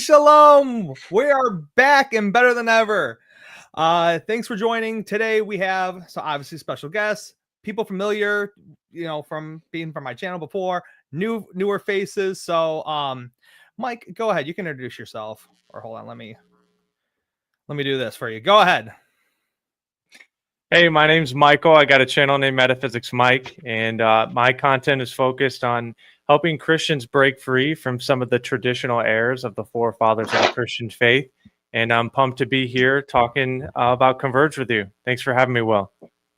Shalom. We are back and better than ever. Thanks for joining. Today we have obviously special guests, people familiar, from being from my channel before, newer faces. So, Mike, go ahead. You can introduce yourself. Or hold on, let me do this for you. Go ahead. Hey, my name's Michael. I got a channel named Metaphysics Mike, and my content is focused on helping Christians break free from some of the traditional errors of the forefathers of the Christian faith. And I'm pumped to be here talking about Converge with you. Thanks for having me, Will.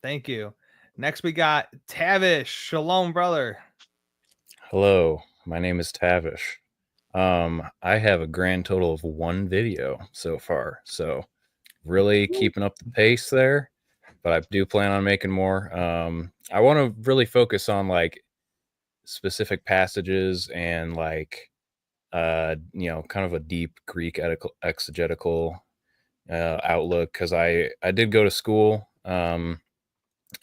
Thank you. Next, we got Tavish. Shalom, brother. Hello, my name is Tavish. I have a grand total of 1 video so far, so really keeping up the pace there, but I do plan on making more. I want to really focus on like specific passages and like kind of a deep Greek exegetical outlook, because I did go to school, and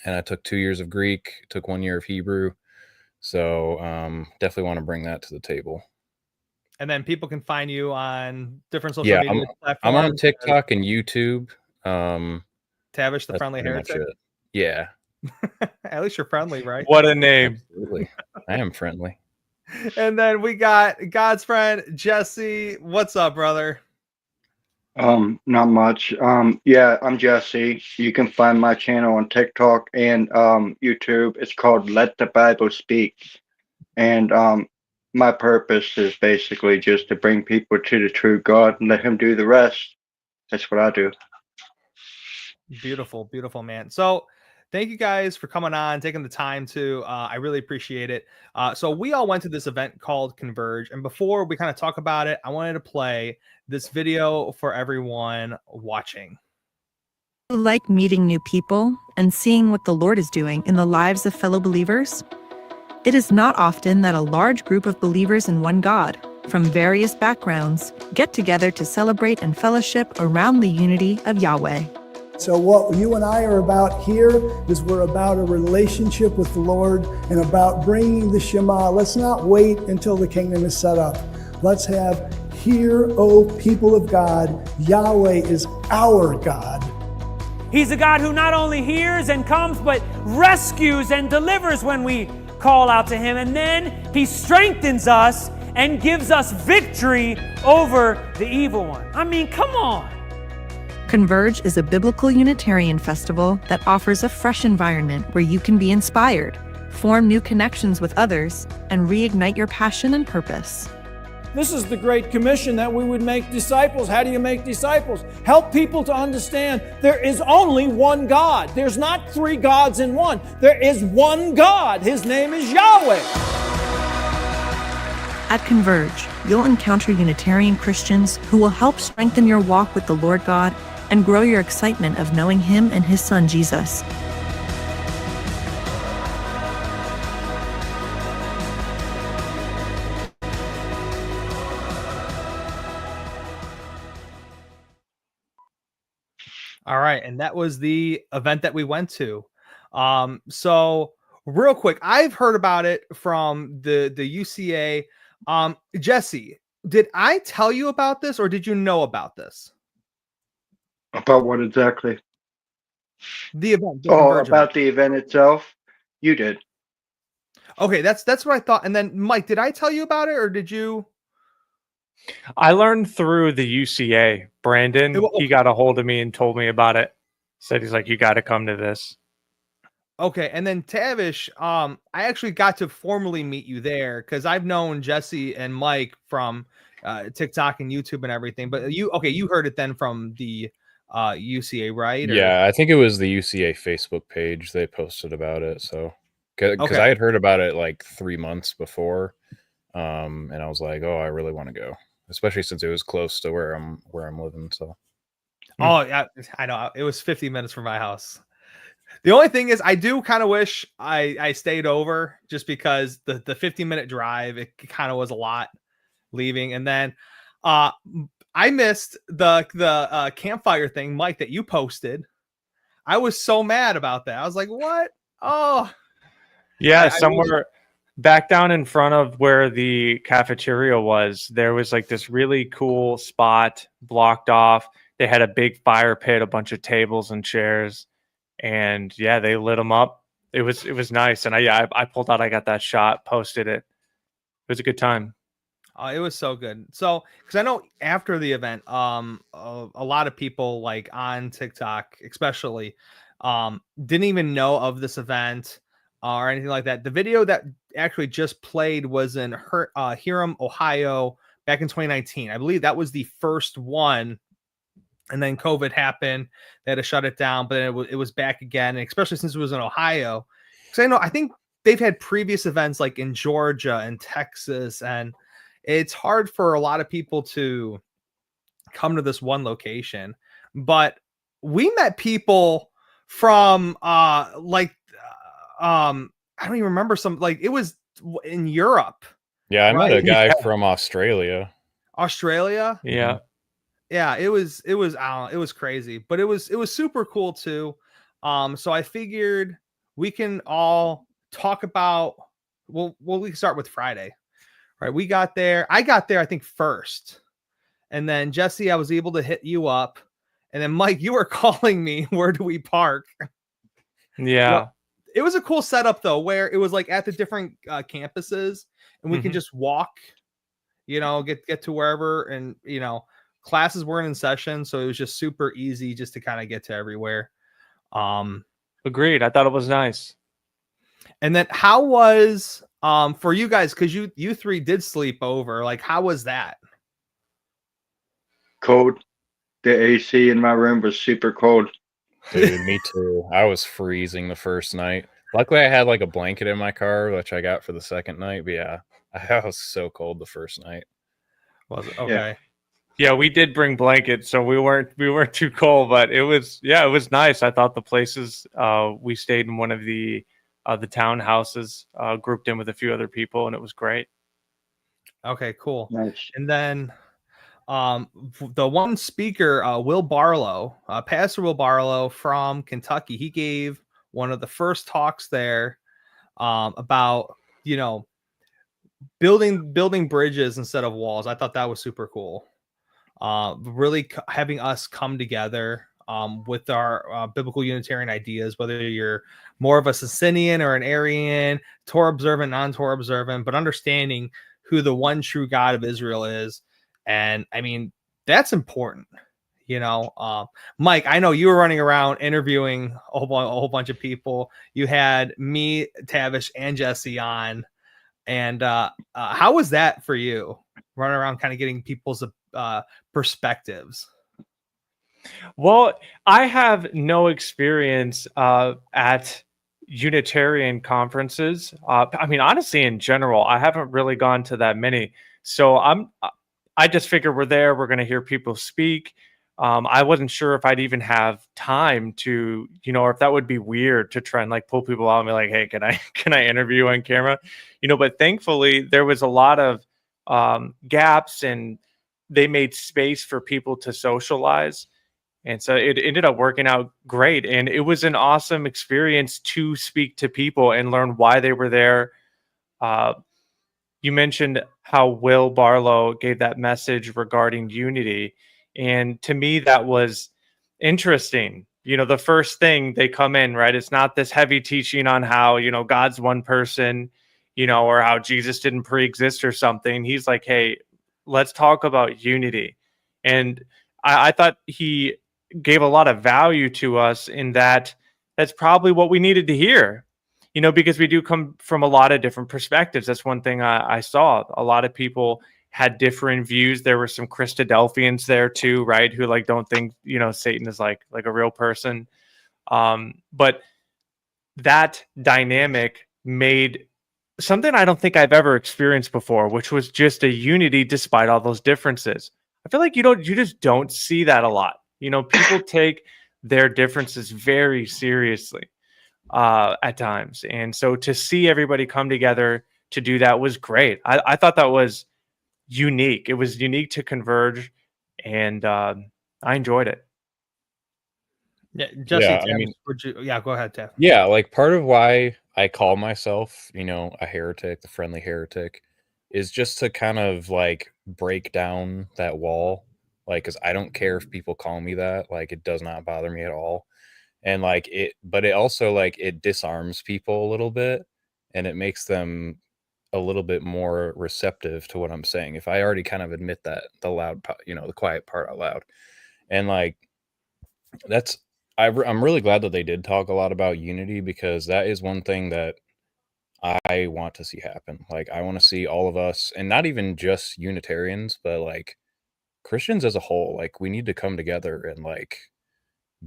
I took 2 years of Greek, took 1 year of Hebrew, so definitely want to bring that to the table. And then people can find you on different social media platforms. I'm on TikTok and YouTube. Tavish, the Friendly Heretic. Yeah. At least you're friendly, right? What a name. Absolutely. I am friendly. And then we got God's friend, Jesse. What's up, brother? Not much. Yeah, I'm Jesse. You can find my channel on TikTok and YouTube. It's called Let the Bible Speak. And my purpose is basically just to bring people to the true God and let him do the rest. That's what I do. Beautiful, beautiful, man. So thank you guys for coming on, taking the time to, I really appreciate it. So we all went to this event called Converge. And before we kind of talk about it, I wanted to play this video for everyone watching. Like meeting new people and seeing what the Lord is doing in the lives of fellow believers? It is not often that a large group of believers in one God, from various backgrounds, get together to celebrate and fellowship around the unity of Yahweh. So what you and I are about here is we're about a relationship with the Lord and about bringing the Shema. Let's not wait until the kingdom is set up. Let's have, hear, O people of God, Yahweh is our God. He's a God who not only hears and comes, but rescues and delivers when we call out to him. And then he strengthens us and gives us victory over the evil one. I mean, come on. Converge is a biblical Unitarian festival that offers a fresh environment where you can be inspired, form new connections with others, and reignite your passion and purpose. This is the Great Commission, that we would make disciples. How do you make disciples? Help people to understand there is only one God. There's not 3 gods in one. There is one God. His name is Yahweh. At Converge, you'll encounter Unitarian Christians who will help strengthen your walk with the Lord God and grow your excitement of knowing him and his son Jesus. All right, and that was the event that we went to. So real quick, I've heard about it from the UCA. Jesse, did I tell you about this, or did you know about this? About what exactly? The event. About the event itself? You did. Okay, that's what I thought. And then, Mike, did I tell you about it, or did you? I learned through the UCA. Brandon, he got a hold of me and told me about it. Said he's like, you got to come to this. Okay, and then Tavish, I actually got to formally meet you there because I've known Jesse and Mike from TikTok and YouTube and everything. But you heard it then from the UCA, right? Yeah, I think it was the UCA Facebook page. They posted about it. So, because I had heard about it like 3 months before, and I was like, oh, I really want to go, especially since it was close to where I'm living. So, oh yeah, I know it was 50 minutes from my house. The only thing is, I do kind of wish I stayed over, just because the 15-minute drive, it kind of was a lot leaving, and then I missed the campfire thing, Mike, that you posted. I was so mad about that. I was like, what? Oh, yeah, somewhere back down in front of where the cafeteria was, there was like this really cool spot blocked off. They had a big fire pit, a bunch of tables and chairs, and yeah, they lit them up. It was nice, and I pulled out. I got that shot, posted it. It was a good time. It was so good. So, because I know after the event, a lot of people like on TikTok, especially, didn't even know of this event or anything like that. The video that actually just played was in Hiram, Ohio, back in 2019. I believe that was the first one, and then COVID happened. They had to shut it down, but then it was back again, and especially since it was in Ohio. Because I think they've had previous events like in Georgia and Texas, and it's hard for a lot of people to come to this one location. But we met people from I don't even remember it was in Europe. Yeah, I met right? a guy from Australia. Australia? Yeah. Yeah, it was I don't know, it was crazy, but it was super cool too. So I figured we can all talk about we can start with Friday. Right, I got there I think first, and then Jesse, I was able to hit you up, and then Mike, you were calling me, where do we park? Yeah. Well, it was a cool setup though, where it was like at the different campuses, and we can just walk, get to wherever, and classes weren't in session, so it was just super easy just to kind of get to everywhere. Agreed. I thought it was nice. And then how was for you guys, because you three did sleep over, like how was that? Cold. The AC in my room was super cold. Dude, me too. I was freezing the first night. Luckily, I had like a blanket in my car, which I got for the second night. But yeah, I was so cold the first night. Was it okay? Yeah, we did bring blankets, so we weren't too cold, but it was nice. I thought the places we stayed in one of the townhouses, grouped in with a few other people, and it was great. Okay, cool. Nice. And then the one speaker, Will Barlow, Pastor Will Barlow from Kentucky, he gave one of the first talks there about building bridges instead of walls. I thought that was super cool. Really having us come together with our biblical Unitarian ideas, whether you're more of a Socinian or an Arian, Torah observant, non-Torah observant, but understanding who the one true God of Israel is. And I mean, that's important. Mike, I know you were running around interviewing a whole bunch of people. You had me, Tavish, and Jesse on. And how was that for you, running around kind of getting people's perspectives? Well, I have no experience at Unitarian conferences. I mean, honestly, in general, I haven't really gone to that many. So I just figured we're there. We're going to hear people speak. I wasn't sure if I'd even have time to, or if that would be weird to try and like pull people out and be like, hey, can I interview on camera? But thankfully there was a lot of gaps, and they made space for people to socialize. And so it ended up working out great. And it was an awesome experience to speak to people and learn why they were there. You mentioned how Will Barlow gave that message regarding unity. And to me, that was interesting. The first thing they come in, right? It's not this heavy teaching on how, God's one person, or how Jesus didn't pre-exist or something. He's like, hey, let's talk about unity. And I thought he gave a lot of value to us in that. That's probably what we needed to hear, because we do come from a lot of different perspectives. That's one thing I saw. A lot of people had different views. There were some Christadelphians there too, right? Who like don't think, Satan is like a real person. But that dynamic made something I don't think I've ever experienced before, which was just a unity despite all those differences. I feel like you just don't see that a lot. People take their differences very seriously at times. And so to see everybody come together to do that was great. I thought that was unique. It was unique to Converge, and I enjoyed it. Yeah, Jesse, Yeah, Tim, I mean, yeah, go ahead, Tim. yeah, like part of why I call myself, a heretic, the friendly heretic, is just to kind of like break down that wall. Like, because I don't care if people call me that. Like, it does not bother me at all. And like but it also like it disarms people a little bit, and it makes them a little bit more receptive to what I'm saying. If I already kind of admit that, the quiet part out loud, and like that's I'm really glad that they did talk a lot about unity, because that is one thing that I want to see happen. Like, I want to see all of us, and not even just Unitarians, but like Christians as a whole. Like, we need to come together and like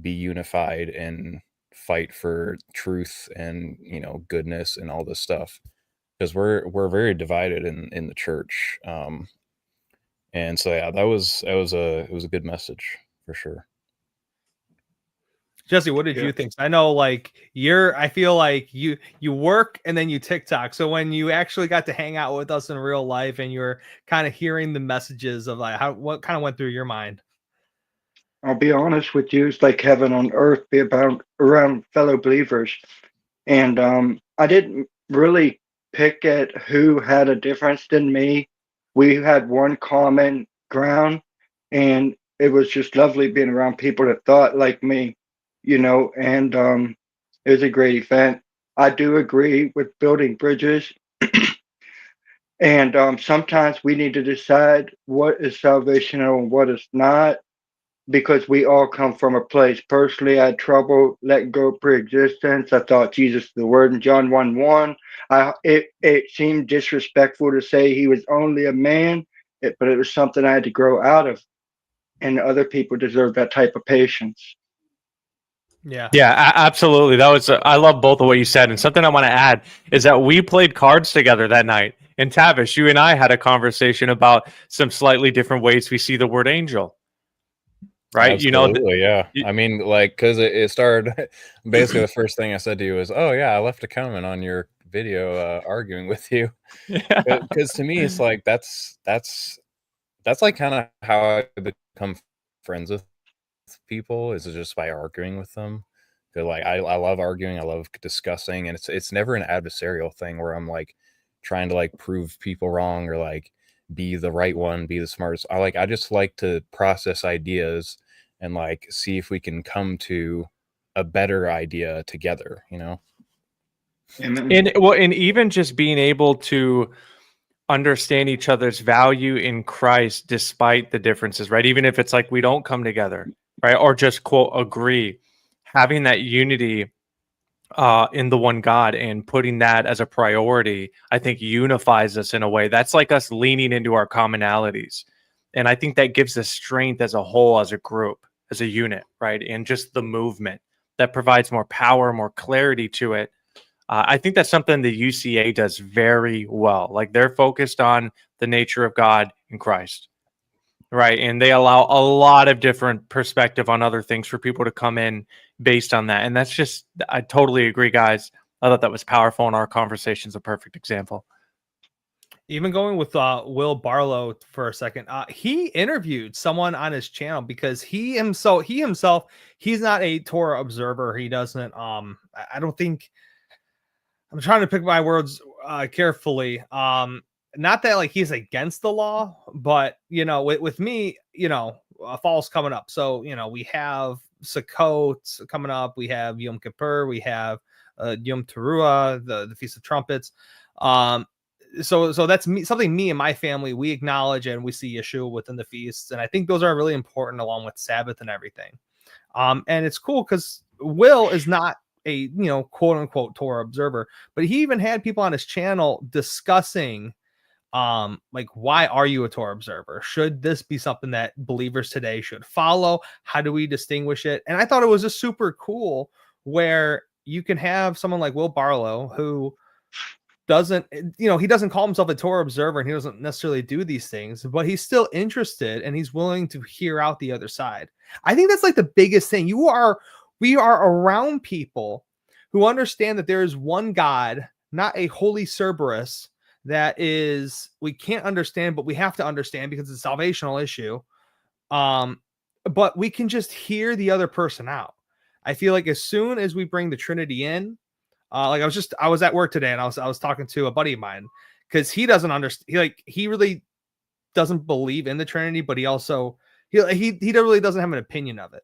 be unified and fight for truth and goodness and all this stuff, because we're very divided in the church. And so yeah, it was a good message for sure. Jesse, what did you think? I know, like, I feel like you work and then you TikTok. So when you actually got to hang out with us in real life and you're kind of hearing the messages of like what kind of went through your mind? I'll be honest with you, it's like heaven on earth, be about around fellow believers. And I didn't really pick at who had a difference than me. We had one common ground, and it was just lovely being around people that thought like me, and it was a great event. I do agree with building bridges. And sometimes we need to decide what is salvational and what is not, because we all come from a place. Personally, I had trouble letting go of pre-existence. I thought Jesus is the Word in John 1:1. It seemed disrespectful to say he was only a man, but it was something I had to grow out of, and other people deserve that type of patience. Yeah, absolutely. I love both of what you said. And something I want to add is that we played cards together that night. And Tavish, you and I had a conversation about some slightly different ways we see the word angel. Right? Absolutely, yeah. I mean, like, because it started basically the first thing I said to you was, "Oh yeah, I left a comment on your video arguing with you." Because to me, it's like that's like kind of how I become friends with people, is just by arguing with them. Because like I love arguing, I love discussing, and it's never an adversarial thing where I'm like trying to like prove people wrong or like be the right one, be the smartest. I just like to process ideas and like see if we can come to a better idea together, Amen. And even just being able to understand each other's value in Christ despite the differences, right? Even if it's like we don't come together, right? Or just quote agree, having that unity in the one God and putting that as a priority, I think unifies us in a way. That's like us leaning into our commonalities. And I think that gives us strength as a whole, as a group, as a unit, right? And just the movement that provides more power, more clarity to it. I think that's something the UCA does very well. Like, they're focused on the nature of God in Christ, right? And they allow a lot of different perspective on other things for people to come in based on that. And that's just, I totally agree, guys. I thought that was powerful, and our conversation's a perfect example. Even going with Will Barlow for a second, he interviewed someone on his channel because he himself, he's not a Torah observer. He doesn't. I don't think. I'm trying to pick my words carefully. Not that like he's against the law, but with me, fall's coming up. So we have Sukkot coming up. We have Yom Kippur. We have Yom Teruah, the Feast of Trumpets. So that's something me and my family, we acknowledge, and we see Yeshua within the feasts. And I think those are really important, along with Sabbath and everything. And it's cool because Will is not a quote unquote Torah observer, but he even had people on his channel discussing like, why are you a Torah observer? Should this be something that believers today should follow? How do we distinguish it? And I thought it was just super cool where you can have someone like Will Barlow, who doesn't, he doesn't call himself a Torah observer, and he doesn't necessarily do these things, but he's still interested and he's willing to hear out the other side. I think that's like the biggest thing. We are around people who understand that there is one God, not a holy Cerberus that we can't understand, but we have to understand because it's a salvational issue. But we can just hear the other person out. I feel like as soon as we bring the Trinity in, like I was at work today and I was talking to a buddy of mine because he doesn't understand. He really doesn't believe in the Trinity, but he also he really doesn't have an opinion of it.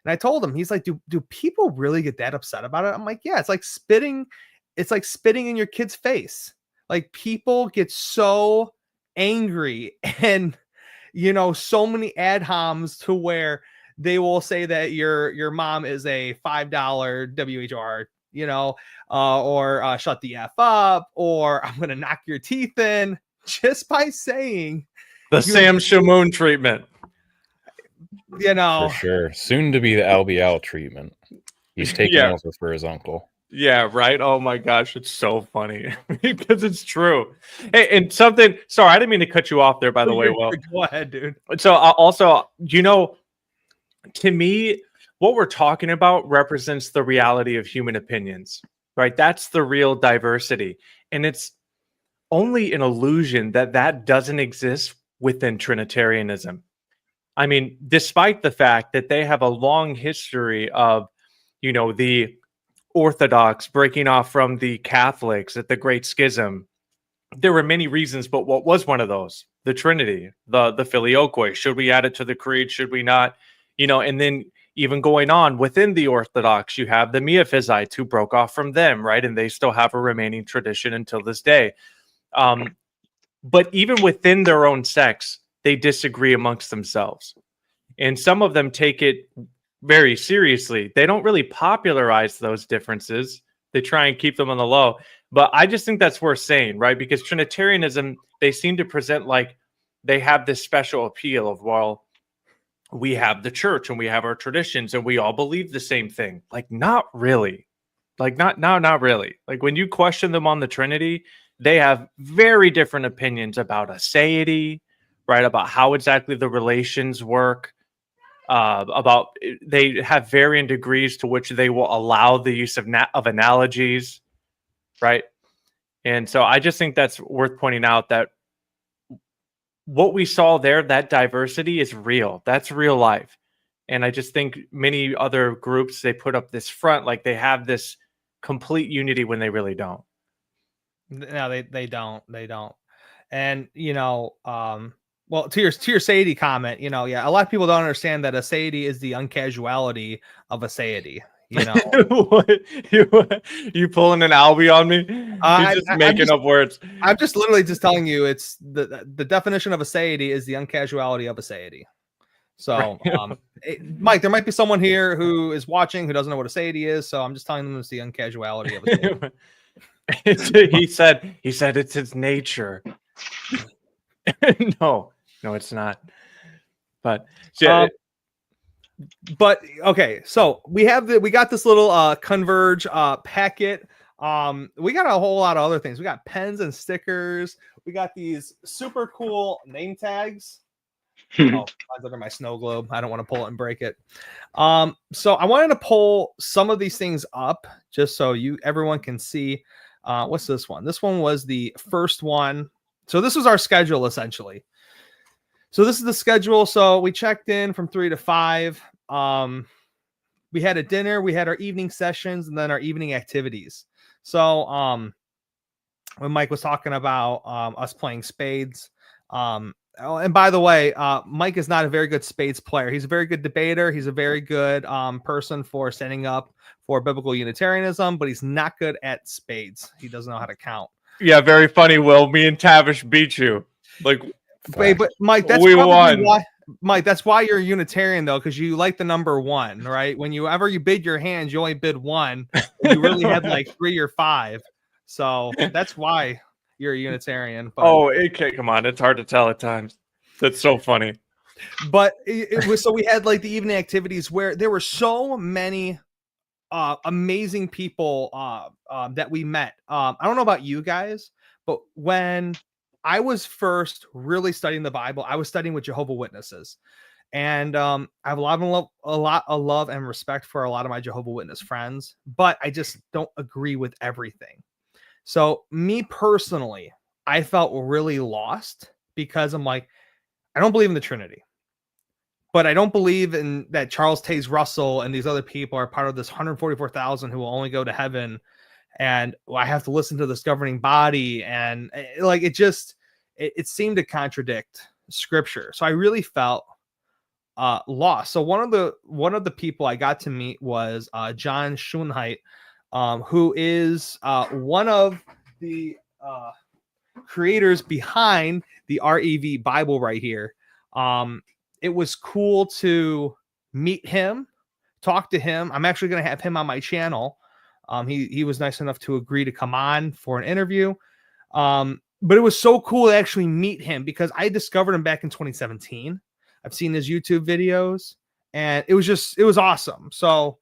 And I told him, he's like, do people really get that upset about it? I'm like, yeah, it's like spitting in your kid's face. Like, people get so angry and, so many ad homs to where they will say that your mom is a $5 WHR, or shut the F up, or I'm going to knock your teeth in, just by saying the Sam Shamoon treatment. For sure. Soon to be the Albial treatment. He's taking over for his uncle. Yeah, right. Oh my gosh, it's so funny because it's true. Hey, and something. Sorry, I didn't mean to cut you off there. By the way, Will. Go ahead, dude. So also, to me, what we're talking about represents the reality of human opinions, right? That's the real diversity, and it's only an illusion that doesn't exist within Trinitarianism. I mean, despite the fact that they have a long history of, the Orthodox breaking off from the Catholics at the Great Schism, there were many reasons, but what was one of those? The Trinity, the Filioque. Should we add it to the creed? Should we not? And then even going on within the Orthodox, you have the Miaphysites who broke off from them, right? And they still have a remaining tradition until this day. But even within their own sects, they disagree amongst themselves. And some of them take it very seriously. They don't really popularize those differences. They try and keep them on the low. But I just think that's worth saying, right? Because Trinitarianism, they seem to present like they have this special appeal of, well, we have the church and we have our traditions and we all believe the same thing. Like, not really. Like, not really. Like, when you question them on the Trinity, they have very different opinions about aseity, right? About how exactly the relations work. They have varying degrees to which they will allow the use of analogies, right? And so I just think that's worth pointing out, that what we saw there, that diversity is real. That's real life. And I just think many other groups, they put up this front like they have this complete unity when they really don't. No, they don't. And well, to your aseity comment, a lot of people don't understand that aseity is the uncasuality of aseity. You pulling an Albie on me? You're just making up words. I'm just literally just telling you, it's the definition of aseity is the uncasuality of aseity. So, Mike, there might be someone here who is watching who doesn't know what aseity is. So I'm just telling them it's the uncasuality of aseity. He said it's its nature. No, it's not. But but okay, so we got this little Converge packet. We got a whole lot of other things. We got pens and stickers. We got these super cool name tags. Mine's under my snow globe. I don't want to pull it and break it. So I wanted to pull some of these things up just so everyone can see. What's this one? This one was the first one. So this was our schedule essentially. So this is the schedule. So we checked in from 3 to 5. We had a dinner, we had our evening sessions, and then our evening activities. So when Mike was talking about us playing spades, and by the way, Mike is not a very good spades player. He's a very good debater. He's a very good person for standing up for biblical Unitarianism, but he's not good at spades. He doesn't know how to count. Yeah, very funny, Will. Me and Tavish beat you. Like, but Mike, that's we won. Mike, that's why you're a Unitarian, though, because you like the number 1, right? Whenever you bid your hands, you only bid 1. You really had like 3 or 5. So that's why you're a Unitarian. But, come on. It's hard to tell at times. That's so funny. But it was, so we had like the evening activities where there were so many amazing people that we met. I don't know about you guys, but when I was first really studying the Bible, I was studying with Jehovah's Witnesses, and I have a lot of love and respect for a lot of my Jehovah's Witness friends, but I just don't agree with everything. So me personally, I felt really lost because I'm like, I don't believe in the Trinity, but I don't believe in that Charles Taze Russell and these other people are part of this 144,000 who will only go to heaven. And I have to listen to this governing body. And like, it seemed to contradict scripture. So I really felt lost. So one of the people I got to meet was John Schoenheit, who is one of the creators behind the REV Bible right here. It was cool to meet him, talk to him. I'm actually going to have him on my channel. He was nice enough to agree to come on for an interview. But it was so cool to actually meet him because I discovered him back in 2017. I've seen his YouTube videos and it was awesome. So,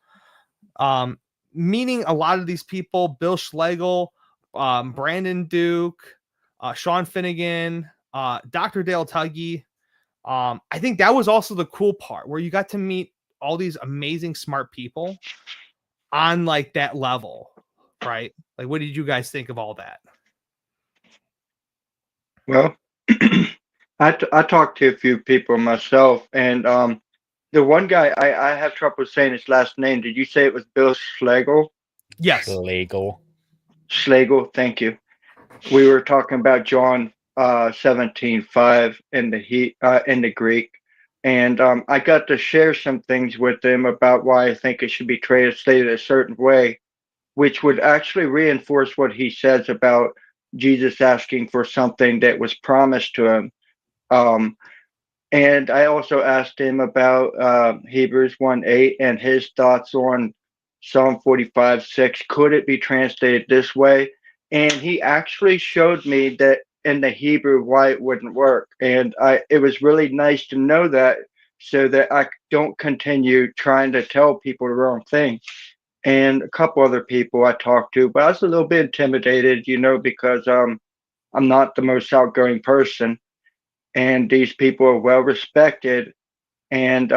meeting a lot of these people, Bill Schlegel, Brandon Duke, Sean Finnegan, Dr. Dale Tuggy. I think that was also the cool part where you got to meet all these amazing, smart people on like that level, right? Like, what did you guys think of all that? Well, I talked to a few people myself, and the one guy I have trouble saying his last name. Did you say it was Bill Schlegel? Yes. Schlegel, thank you. We were talking about John 17:5 in the Greek, and I got to share some things with him about why I think it should be translated a certain way, which would actually reinforce what he says about Jesus asking for something that was promised to him. And I also asked him about Hebrews 1:8 and his thoughts on Psalm 45:6. Could it be translated this way? And he actually showed me that in the Hebrew why it wouldn't work. And it was really nice to know that so that I don't continue trying to tell people the wrong thing. And a couple other people I talked to, but I was a little bit intimidated, because I'm not the most outgoing person. And these people are well respected, and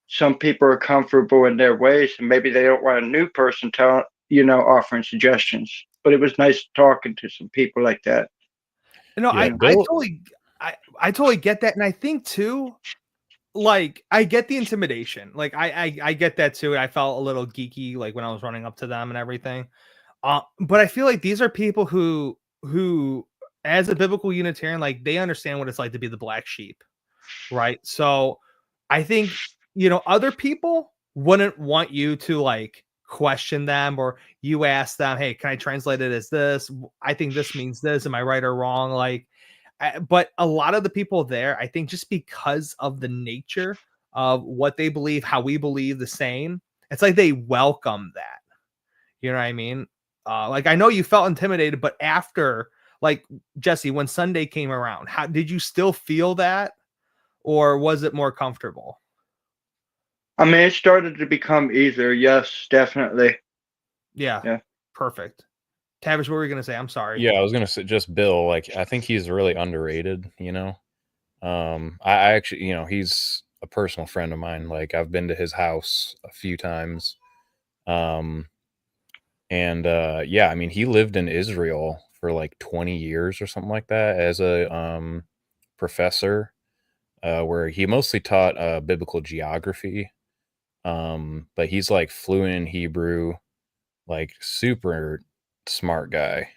some people are comfortable in their ways, and maybe they don't want a new person offering suggestions. But it was nice talking to some people like that. I totally get that, and I think too, like, I get the intimidation. Like, I get that too. I felt a little geeky, like when I was running up to them and everything. But I feel like these are people who, as a biblical Unitarian, like, they understand what it's like to be the black sheep, right? So I think, other people wouldn't want you to like question them, or you ask them, hey, can I translate it as this? I think this means this. Am I right or wrong? Like, but a lot of the people there, I think, just because of the nature of what they believe, how we believe the same, it's like they welcome that. You know what I mean? Like, I know you felt intimidated, but after, like, Jesse, when Sunday came around, how did you still feel that, or was it more comfortable? I mean, it started to become easier. Yes, definitely. Yeah. Perfect. Tavish, what were you going to say? I'm sorry. Yeah, I was going to say just Bill. Like, I think he's really underrated, I actually, he's a personal friend of mine. Like, I've been to his house a few times. Yeah, I mean, he lived in Israel for like 20 years or something like that as a professor, where he mostly taught biblical geography. But he's like fluent in Hebrew, like super smart guy.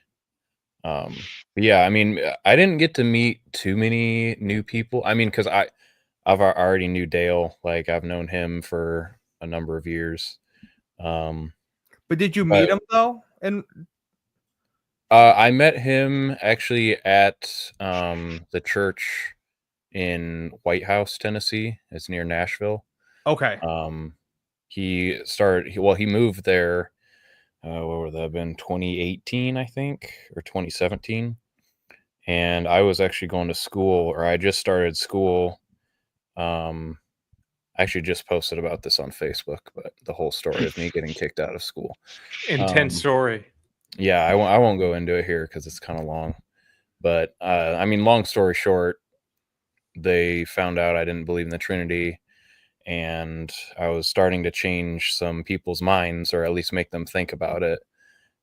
But yeah, I mean, I didn't get to meet too many new people. I mean, because I've already knew Dale. Like, I've known him for a number of years. But did you meet him though? And I met him actually at the church in White House, Tennessee. It's near Nashville. Okay. He moved there. What would that have been? 2018, I think, or 2017. And I was actually going to school, or I just started school. I actually just posted about this on Facebook, but the whole story of me getting kicked out of school. Intense story. Yeah, I won't go into it here because it's kind of long. But I mean, long story short, they found out I didn't believe in the Trinity, and I was starting to change some people's minds, or at least make them think about it.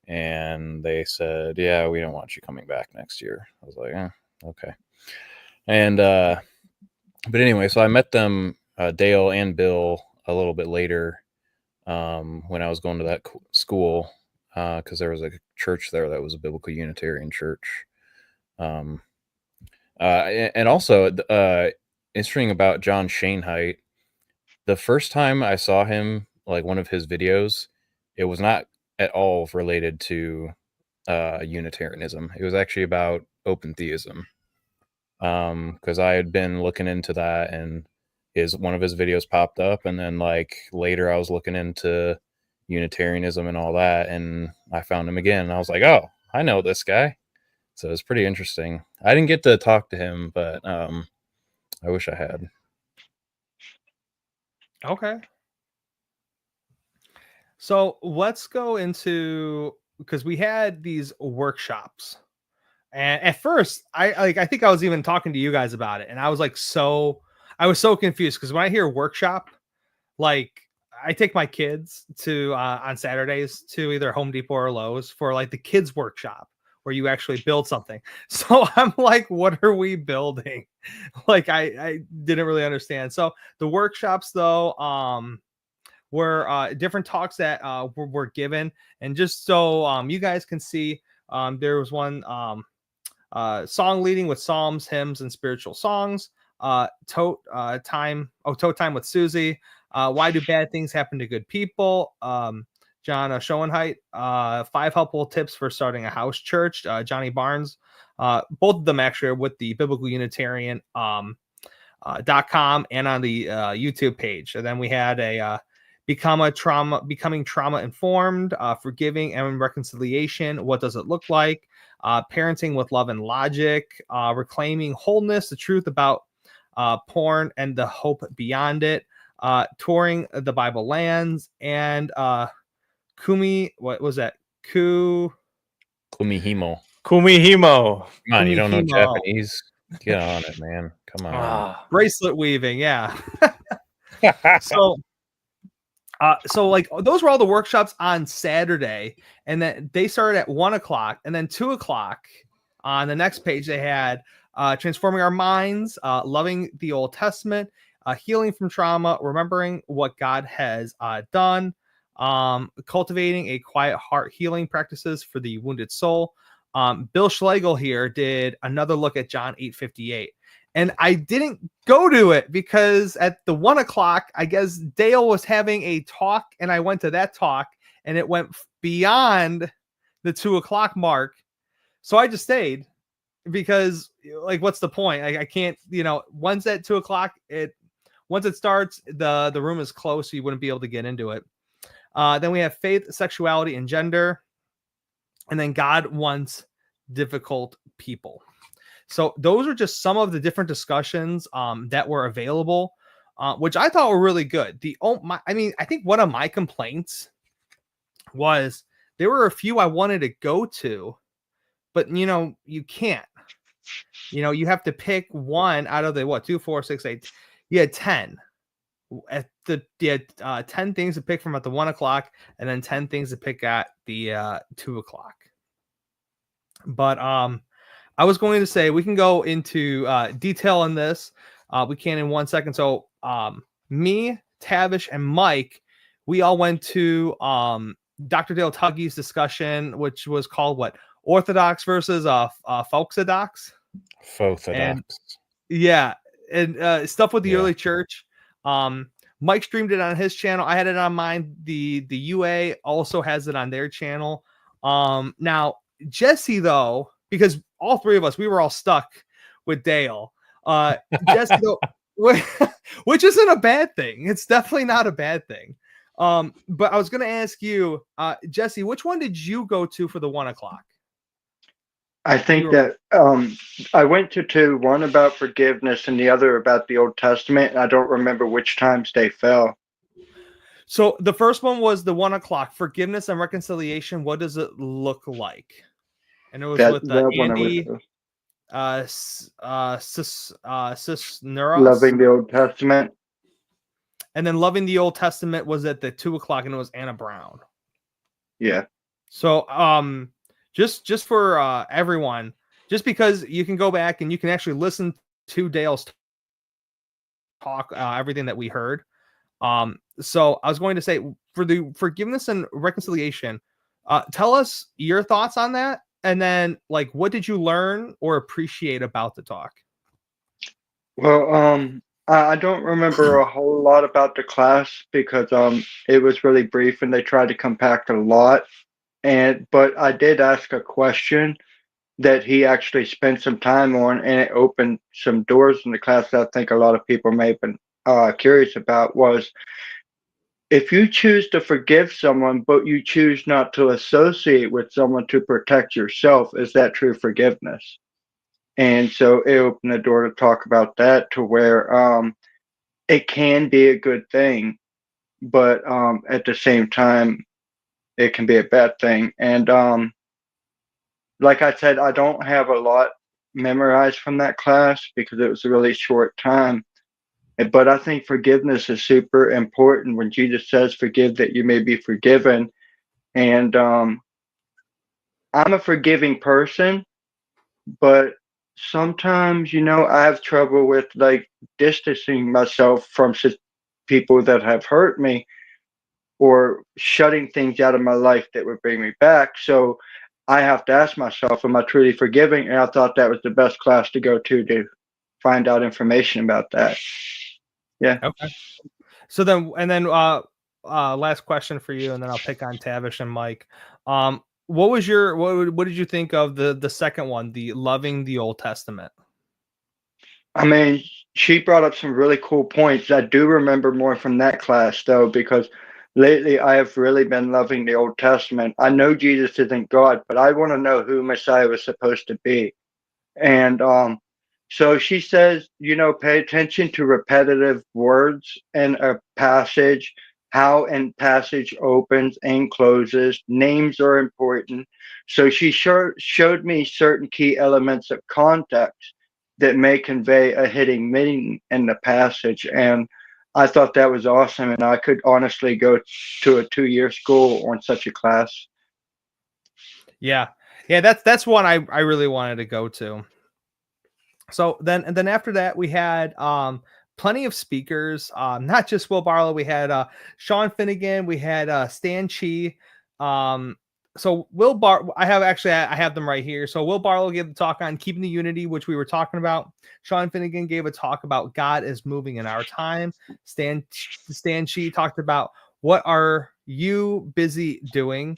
And they said, yeah, we don't want you coming back next year. I was like, okay. And but anyway, so I met them Dale and Bill a little bit later when I was going to that school, because there was a church there that was a biblical Unitarian church. And also, interesting about John Schoenheit, the first time I saw him, like one of his videos, it was not at all related to Unitarianism. It was actually about open theism. Because I had been looking into that, and one of his videos popped up, and then like later I was looking into Unitarianism and all that, and I found him again, and I was like, oh, I know this guy. So it's pretty interesting. I didn't get to talk to him, but I wish I had. Okay. So let's go into, because we had these workshops. And at first, I think I was even talking to you guys about it, and I was like, I was so confused, because when I hear workshop, like I take my kids to on Saturdays to either Home Depot or Lowe's for like the kids workshop where you actually build something. So I'm like, what are we building? Like I didn't really understand. So the workshops though, were different talks that were given, and just so you guys can see, there was one. Song leading with psalms, hymns, and spiritual songs. Tote time with Susie. Why do bad things happen to good people? John Schoenheit. 5 helpful tips for starting a house church. Johnny Barnes. Both of them actually are with the Biblical Unitarian .com and on the YouTube page. And then we had a becoming trauma informed, forgiving and reconciliation. What does it look like? Parenting with love and logic, reclaiming wholeness, the truth about porn and the hope beyond it, touring the Bible lands, and what was that? Kumihimo. Kumihimo. Come on, you don't know Japanese? Get on it, man. Come on. Bracelet weaving, yeah. So like those were all the workshops on Saturday, and then they started at 1:00, and then 2:00 on the next page they had transforming our minds, loving the Old Testament, healing from trauma, remembering what God has done, cultivating a quiet heart, healing practices for the wounded soul. Bill Schlegel here did another look at John 8:58. And I didn't go to it because at the 1:00, I guess Dale was having a talk, and I went to that talk, and it went beyond the 2:00 mark. So I just stayed, because like, what's the point? I can't, once at 2:00, once it starts, the room is closed, so you wouldn't be able to get into it. Then we have faith, sexuality, and gender. And then God wants difficult people. So those are just some of the different discussions that were available, which I thought were really good. I think one of my complaints was there were a few I wanted to go to, but you can't. You have to pick one out of the 2, 4, 6, 8. You had 10. You had 10 things to pick from at the 1:00, and then 10 things to pick at the 2:00. But I was going to say we can go into detail on this. We can in 1 second. So me, Tavish, and Mike, we all went to Dr. Dale Tuggy's discussion, which was called what? Orthodox versus Folksodox. Folksodox. Yeah, and stuff with the early church. Mike streamed it on his channel. I had it on mine. The UA also has it on their channel. Now Jesse, though, because all three of us, we were all stuck with Dale. Jesse, though, which isn't a bad thing. It's definitely not a bad thing. But I was going to ask you, Jesse, which one did you go to for the 1:00? I think that I went to 2, one about forgiveness and the other about the Old Testament. And I don't remember which times they fell. So the first one was the 1:00, forgiveness and reconciliation. What does it look like? And it was with Andy Cisneros. Loving the Old Testament. And then loving the Old Testament was at the 2:00, and it was Anna Brown. Yeah. So just for everyone, just because you can go back and you can actually listen to Dale's talk, everything that we heard. So I was going to say, for the forgiveness and reconciliation, tell us your thoughts on that, and then like what did you learn or appreciate about the talk? Well, I don't remember a whole lot about the class because it was really brief and they tried to compact a lot. But I did ask a question that he actually spent some time on, and it opened some doors in the class that I think a lot of people may have been curious about. Was if you choose to forgive someone, but you choose not to associate with someone to protect yourself, is that true forgiveness? And so it opened the door to talk about that, to where it can be a good thing, but at the same time, it can be a bad thing. And like I said, I don't have a lot memorized from that class because it was a really short time. But I think forgiveness is super important when Jesus says, "Forgive that you may be forgiven." And I'm a forgiving person, but sometimes, I have trouble with like distancing myself from people that have hurt me, or shutting things out of my life that would bring me back. So I have to ask myself, am I truly forgiving? And I thought that was the best class to go to find out information about that. Yeah. Okay. So then, last question for you, and then I'll pick on Tavish and Mike. What did you think of the second one, the loving the Old Testament? I mean, she brought up some really cool points. I do remember more from that class though, because lately I have really been loving the Old Testament. I know Jesus isn't God, but I want to know who Messiah was supposed to be. And so she says, pay attention to repetitive words in a passage, how a passage opens and closes. Names are important. So she showed me certain key elements of context that may convey a hidden meaning in the passage. And I thought that was awesome. And I could honestly go to a 2-year school on such a class. Yeah. That's one I really wanted to go to. So then after that, we had plenty of speakers, not just Will Barlow. We had Sean Finnegan, we had Stan Chi. So I have them right here. So Will Barlow gave the talk on keeping the unity, which we were talking about. Sean Finnegan gave a talk about God is moving in our time. Stan Chi talked about what are you busy doing.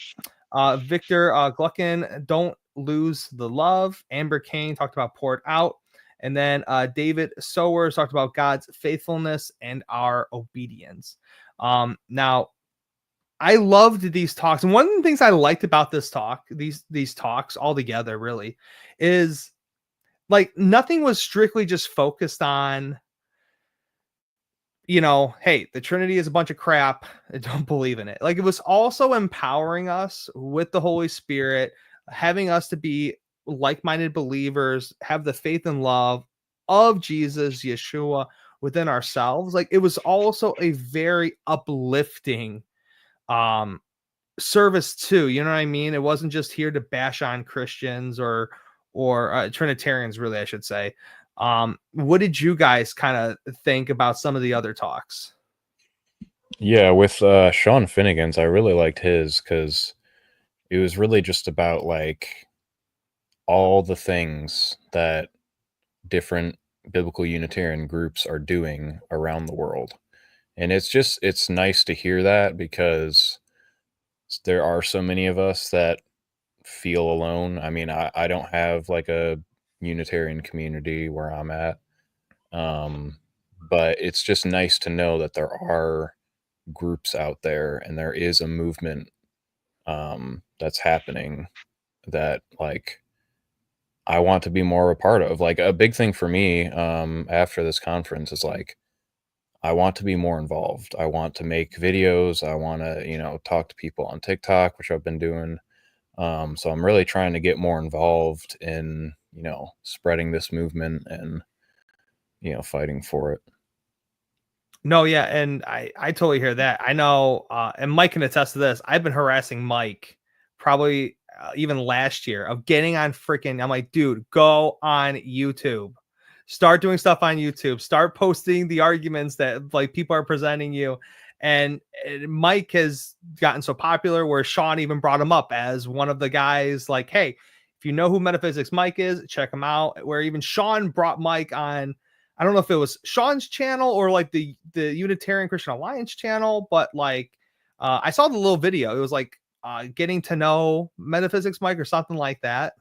Victor Gluckin, don't lose the love. Amber Kane talked about poured out. And then David Sowers talked about God's faithfulness and our obedience. Now, I loved these talks. And one of the things I liked about this talk, these talks all together really, is like nothing was strictly just focused on, hey, the Trinity is a bunch of crap. I don't believe in it. Like it was also empowering us with the Holy Spirit, having us to be like-minded believers, have the faith and love of Jesus, Yeshua within ourselves. Like it was also a very uplifting service too. You know what I mean? It wasn't just here to bash on Christians or Trinitarians, really, I should say. What did you guys kind of think about some of the other talks? Yeah, with Sean Finnegan's, I really liked his because it was really just about like all the things that different biblical Unitarian groups are doing around the world. And it's nice to hear that because there are so many of us that feel alone. I mean, I don't have like a Unitarian community where I'm at. But it's just nice to know that there are groups out there and there is a movement that's happening that like I want to be more a part of. Like a big thing for me after this conference is like I want to be more involved. I want to make videos. I want to, talk to people on TikTok, which I've been doing. So I'm really trying to get more involved in, spreading this movement and, fighting for it. No, yeah, and I totally hear that. I know, and Mike can attest to this. I've been harassing Mike probably even last year of getting on freaking. I'm like, dude, go on YouTube, Start doing stuff on YouTube. Start posting the arguments that like people are presenting you. And Mike has gotten so popular where Sean even brought him up as one of the guys like, hey, if you know who Metaphysics Mike is, check him out. Where even Sean brought Mike on, I don't know if it was Sean's channel or like the Unitarian Christian Alliance channel, but like I saw the little video. It was like getting to know Metaphysics Mike or something like that.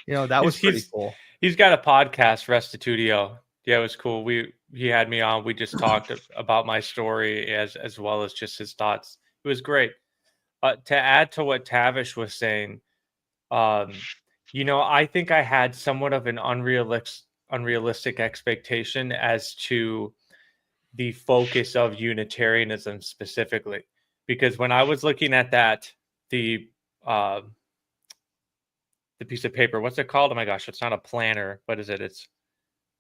You know, that was pretty cool. He's got a podcast, Restitutio. Yeah, it was cool. He had me on. We just talked about my story as well as just his thoughts. It was great. To add to what Tavish was saying, you know, I think I had somewhat of an unrealistic expectation as to the focus of Unitarianism specifically, because when I was looking at that, the piece of paper, what's it called? Oh my gosh, it's not a planner. What is it? It's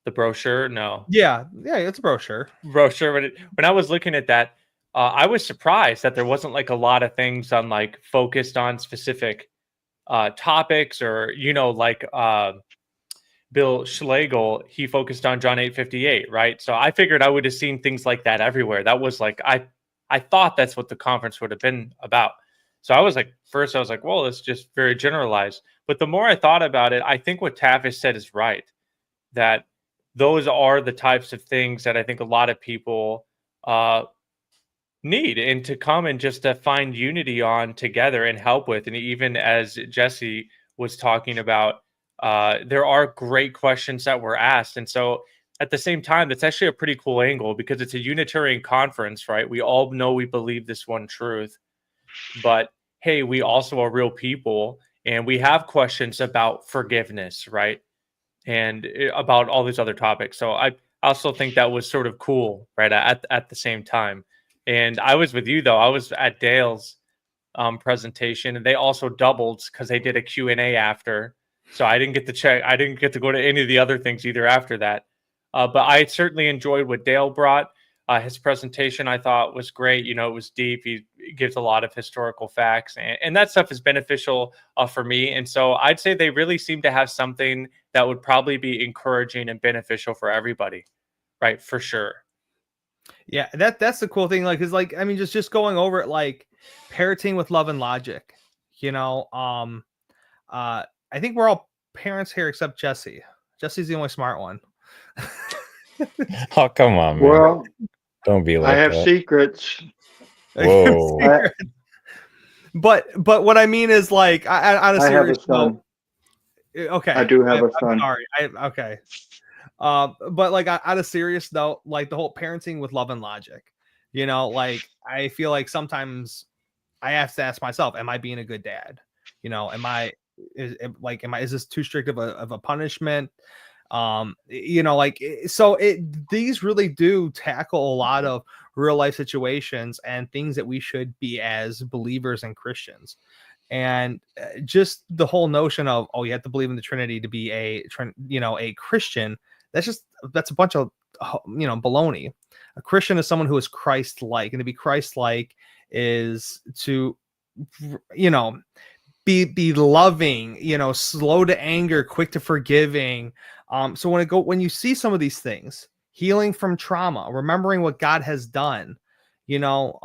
the brochure. No. Yeah, it's a brochure. When I was looking at that, I was surprised that there wasn't like a lot of things on like focused on specific topics, or you know, like Bill Schlegel, he focused on John 8:58, right? So I figured I would have seen things like that everywhere. That was like I thought that's what the conference would have been about. So I was like, first I was like, well, it's just very generalized. But the more I thought about it, I think what Tavish said is right. That those are the types of things that I think a lot of people need, and to come and just to find unity on together and help with. And even as Jesse was talking about, there are great questions that were asked. And so at the same time, that's actually a pretty cool angle because it's a Unitarian conference, right? We all know we believe this one truth. But hey, we also are real people, and we have questions about forgiveness, right? And about all these other topics. So I also think that was sort of cool, right? At the same time. And I was with you though. I was at Dale's presentation, and they also doubled because they did a Q&A after. So I didn't get to check. I didn't get to go to any of the other things either after that. But I certainly enjoyed what Dale brought. His presentation I thought was great. You know, it was deep. He gives a lot of historical facts, and that stuff is beneficial for me. And so I'd say they really seem to have something that would probably be encouraging and beneficial for everybody, right? For sure. Yeah, that's the cool thing. Like, is like, I mean, just going over it, like parenting with love and logic. You know, I think we're all parents here except Jesse. Jesse's the only smart one. Oh, come on, man. Well, Don't be like I have that. secrets. Whoa. But what I mean is, like, on a I have a serious son. note, okay, I do have a I'm son. sorry. Okay. But like on a serious note, like the whole parenting with love and logic, you know, like I feel like sometimes I have to ask myself, am I being a good dad? You know, is this too strict of a punishment? You know, like, so these really do tackle a lot of real life situations and things that we should be as believers and Christians. And just the whole notion of, oh, you have to believe in the Trinity to be a Christian. That's a bunch of, you know, baloney. A Christian is someone who is Christ-like, and to be Christ-like is to, you know, be loving, you know, slow to anger, quick to forgiving. So when you see some of these things, healing from trauma, remembering what God has done, you know,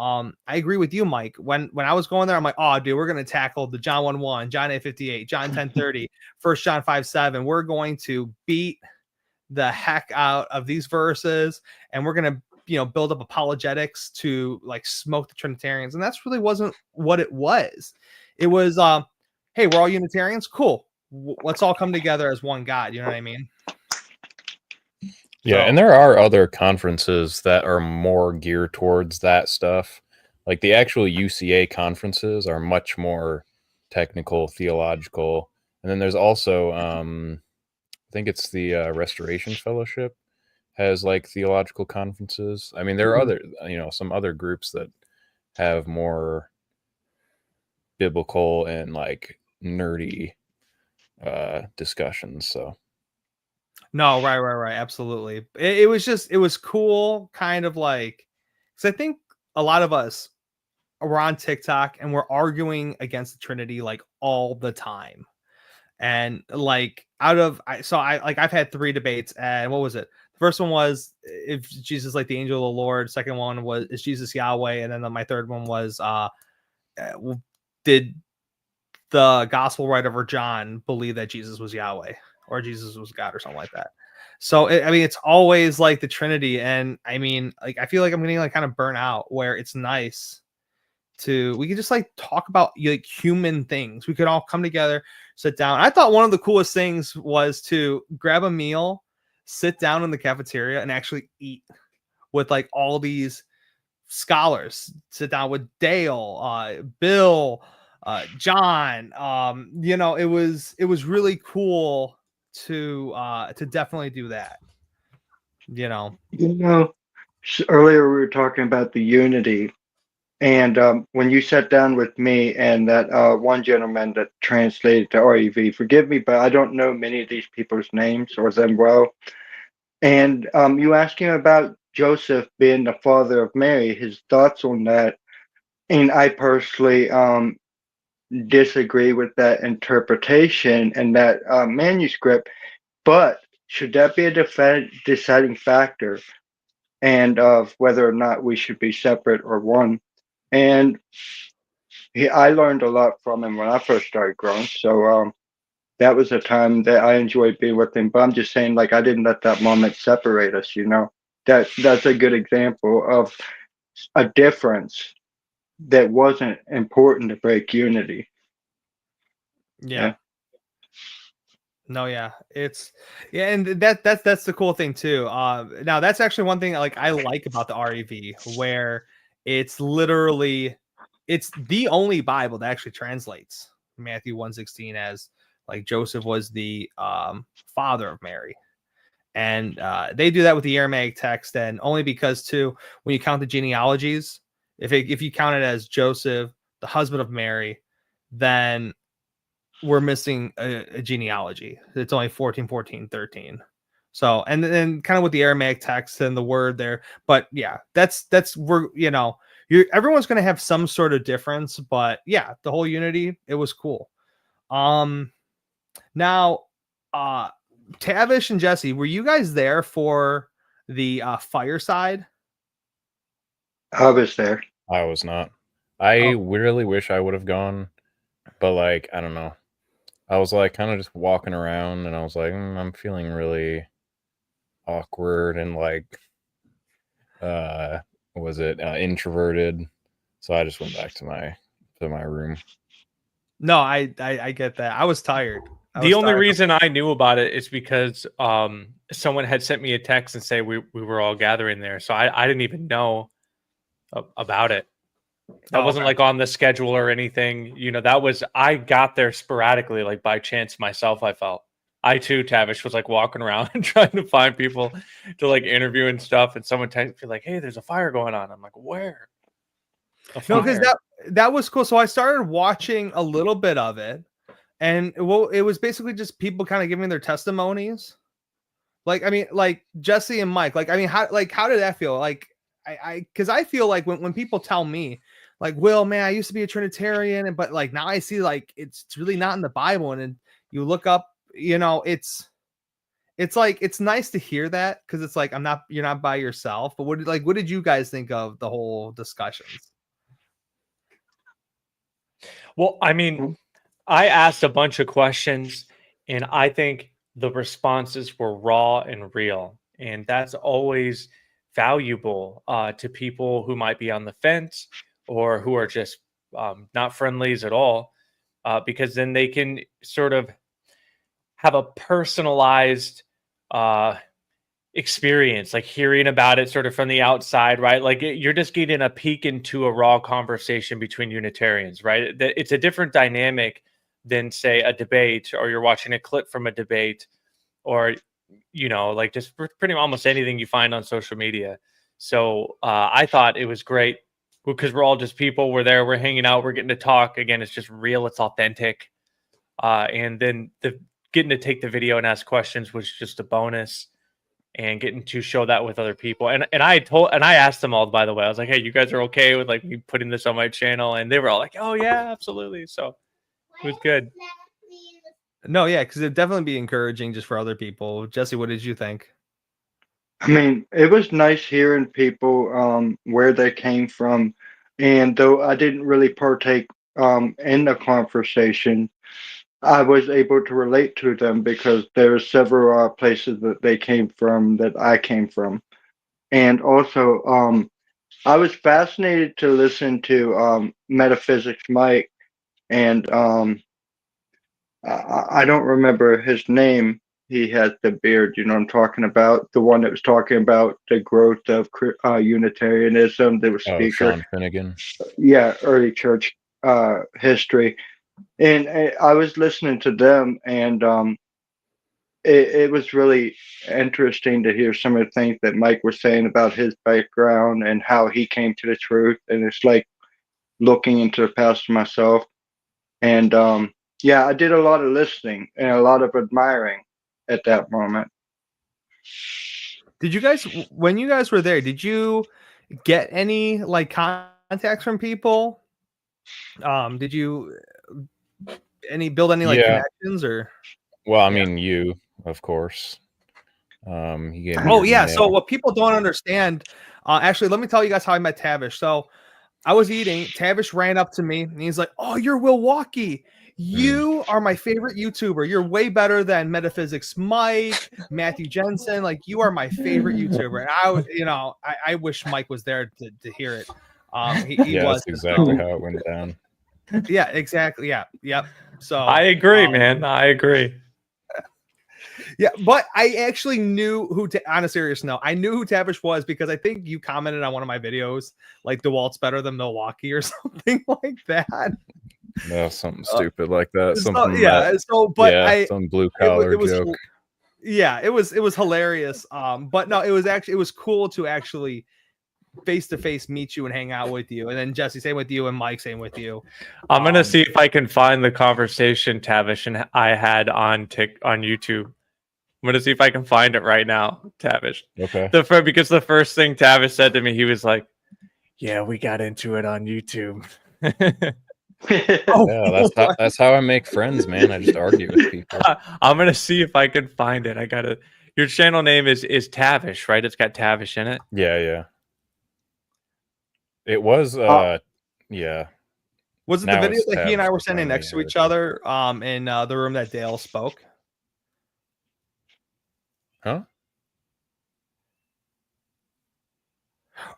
I agree with you, Mike. When I was going there, I'm like, oh, dude, we're going to tackle the John 1:1, John 8:58, John 10:30, 1 John 5:7. We're going to beat the heck out of these verses, and we're going to, you know, build up apologetics to like smoke the Trinitarians. And that's really wasn't what it was. It was, hey, we're all Unitarians. Cool. Let's all come together as one God. You know what I mean? Yeah, and there are other conferences that are more geared towards that stuff. Like the actual UCA conferences are much more technical, theological. And then there's also, I think it's the Restoration Fellowship has like theological conferences. I mean, there are other, you know, some other groups that have more biblical and like nerdy discussions. So no, right, absolutely. It was cool, kind of like, because I think a lot of us are on TikTok and we're arguing against the Trinity like all the time, And like I've had 3 debates, and what was it? The first one was if Jesus is like the angel of the Lord. Second one was is Jesus Yahweh, and then my third one was did the gospel writer for John believe that Jesus was Yahweh or Jesus was God or something like that. So I mean, it's always like the Trinity, and I mean, like I feel like I'm getting like kind of burnt out. Where it's nice we could just like talk about like human things. We could all come together, sit down. I thought one of the coolest things was to grab a meal, sit down in the cafeteria, and actually eat with like all these scholars. Sit down with Dale, Bill, John. It was really cool to definitely do that. Earlier we were talking about the unity, and when you sat down with me and that one gentleman that translated to REV, forgive me, but I don't know many of these people's names or them well. And you asked him about Joseph being the father of Mary, his thoughts on that. And I personally disagree with that interpretation and that manuscript. But should that be a deciding factor and of whether or not we should be separate or one? And I learned a lot from him when I first started growing. So that was a time that I enjoyed being with him. But I'm just saying, like, I didn't let that moment separate us, That's a good example of a difference that wasn't important to break unity. Yeah. No, yeah, and that's the cool thing too. Now that's actually one thing like I like about the REV, where it's the only Bible that actually translates Matthew 1:16 as like Joseph was the father of Mary, and they do that with the Aramaic text, and only because too when you count the genealogies, if you count it as Joseph, the husband of Mary, then we're missing a genealogy. It's only 14, 14, 13. So, and then kind of with the Aramaic text and the word there, but yeah, that's where, everyone's going to have some sort of difference, but yeah, the whole unity, it was cool. Now, Tavish and Jesse, were you guys there for the fireside? I was there. I was not. I really wish I would have gone, but like, I don't know. I was like kind of just walking around and I was like, I'm feeling really awkward and like, introverted. So I just went back to my room. No, I get that. I was tired. The only reason I knew about it is because someone had sent me a text and say we were all gathering there. So I didn't even know about it. That wasn't like on the schedule or anything. I got there sporadically, like by chance myself, I felt. I too, Tavish, was like walking around and trying to find people to like interview and stuff. And someone texted me like, hey, there's a fire going on. I'm like, where? No, because that was cool. So I started watching a little bit of it. And it was basically just people kind of giving their testimonies. Like, I mean, like Jesse and Mike, like, I mean, how did that feel? Like, because I feel like when people tell me, like, Will, man, I used to be a Trinitarian, but like now I see like it's really not in the Bible. And then you look up, it's like it's nice to hear that because it's like you're not by yourself. But what did you guys think of the whole discussions? Well, I mean, I asked a bunch of questions, and I think the responses were raw and real, and that's always valuable to people who might be on the fence or who are just not friendlies at all, because then they can sort of have a personalized experience, like hearing about it sort of from the outside, right? Like you're just getting a peek into a raw conversation between Unitarians, right? It's a different dynamic than say a debate, or you're watching a clip from a debate, or like just pretty almost anything you find on social media. So I thought it was great because we're all just people. We're there, we're hanging out, we're getting to talk. Again, it's just real, it's authentic. And then getting to take the video and ask questions was just a bonus, and getting to show that with other people. And I asked them all, by the way, I was like, hey, you guys are okay with like me putting this on my channel? And they were all like, oh yeah, absolutely. So it was good. No, yeah, because it'd definitely be encouraging just for other people. Jesse, what did you think? I mean, it was nice hearing people where they came from, and though I didn't really partake in the conversation, I was able to relate to them because there are several places that they came from that I came from, and also I was fascinated to listen to Metaphysics Mike, and I don't remember his name. He had the beard, you know what I'm talking about? The one that was talking about the growth of Unitarianism, the Oh, speaker. Sean Finnegan. Yeah, early church history. And I was listening to them, and it was really interesting to hear some of the things that Mike was saying about his background and how he came to the truth. And it's like looking into the past myself. And yeah, I did a lot of listening and a lot of admiring at that moment. Did you guys, when you guys were there, did you get any like contacts from people? Did you build any like connections or? Well, I mean, you, of course. He gave me Oh your yeah. email. So what people don't understand, actually, let me tell you guys how I met Tavish. So I was eating. Tavish ran up to me and he's like, "Oh, you're Wilwaukee. You are my favorite YouTuber. You're way better than Metaphysics Mike, Matthew Jensen. Like you are my favorite YouTuber." And I wish Mike was there to hear it. He Yeah, was that's exactly how it went down. Yeah, exactly. Yeah, yep. So I agree, man. I agree. Yeah, but I actually knew on a serious note, I knew who Tavish was because I think you commented on one of my videos, like DeWalt's better than Milwaukee or something like that. No, something stupid like that. So, Something yeah. So, but yeah, some blue collar joke. Yeah, it was hilarious. But no, it was cool to actually face to face meet you and hang out with you. And then Jesse, same with you, and Mike, same with you. I'm gonna see if I can find the conversation Tavish and I had on YouTube. I'm gonna see if I can find it right now, Tavish. Okay. Because the first thing Tavish said to me, he was like, "Yeah, we got into it on YouTube." Yeah, that's how I make friends, man. I just argue with people. I'm gonna see if I can find it. Your channel name is Tavish, right? It's got Tavish in it. Yeah. It was yeah. Was it Now the video it's that he and I were Tavish standing finally next to heard each it. other in the room that Dale spoke? Huh?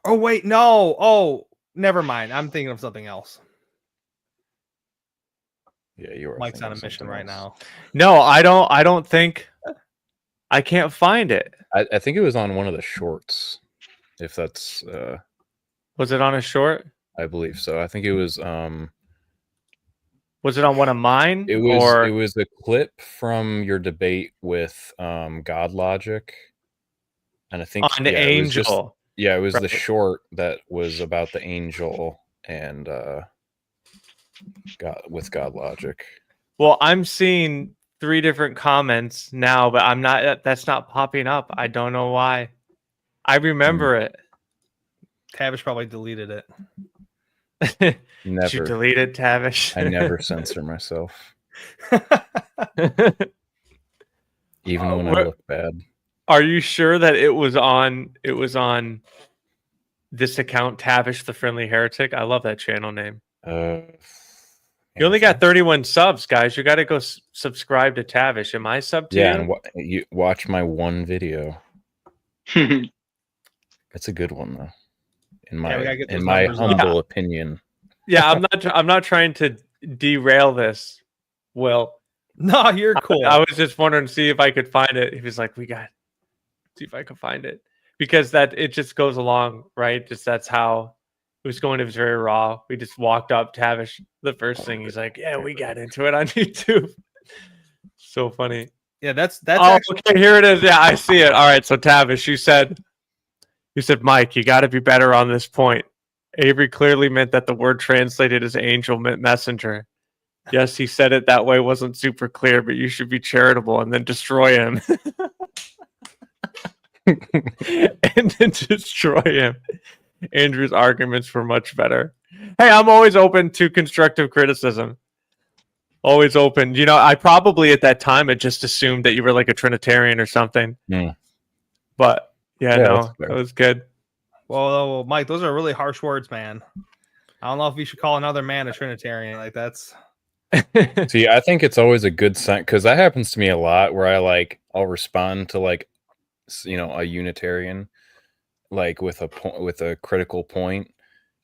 Oh wait, no. Oh, never mind. I'm thinking of something else. Yeah, you were. Mike's on a mission right now. No, I don't think I can't find it. I think it was on one of the shorts. If that's Was it on a short? I believe so. I think it was Was it on one of mine? it was a clip from your debate with God Logic. And I think on Angel. It was right? the short that was about the angel and God Logic. Well, I'm seeing 3 different comments now, but that's not popping up. I don't know why. I remember it. Tavish probably deleted it. Never. Did you delete it, Tavish? I never censor myself. Even when I look bad. Are you sure that it was on this account, Tavish the Friendly Heretic? I love that channel name. You only got 31 subs, guys. You got to go subscribe to Tavish. Am I sub to you? And you watch my one video. It's a good one though. In my humble opinion. Yeah, I'm not trying to derail this, Will. No, you're cool. I was just wondering to see if I could find it. He was like, see if I can find it. Because it just goes along, right? Just that's how it was going. It was very raw. We just walked up, Tavish. The first thing he's like, "Yeah, we got into it on YouTube." So funny. Yeah, that's actually... okay. Here it is. Yeah, I see it. All right. So Tavish, you said, Mike, you got to be better on this point. Avery clearly meant that the word translated as angel meant messenger. Yes, he said it that way. Wasn't super clear, but you should be charitable and then destroy him. And then destroy him. Andrew's arguments were much better. Hey, I'm always open to constructive criticism. Always open. You know, I probably at that time had just assumed that you were like a Trinitarian or something. Mm. But yeah, Yeah, no, that's fair. that was good. Well, Mike, those are really harsh words, man. I don't know if you should call another man a Trinitarian. Like that's See, I think it's always a good sign because that happens to me a lot where I'll respond to like, a Unitarian, like with a critical point,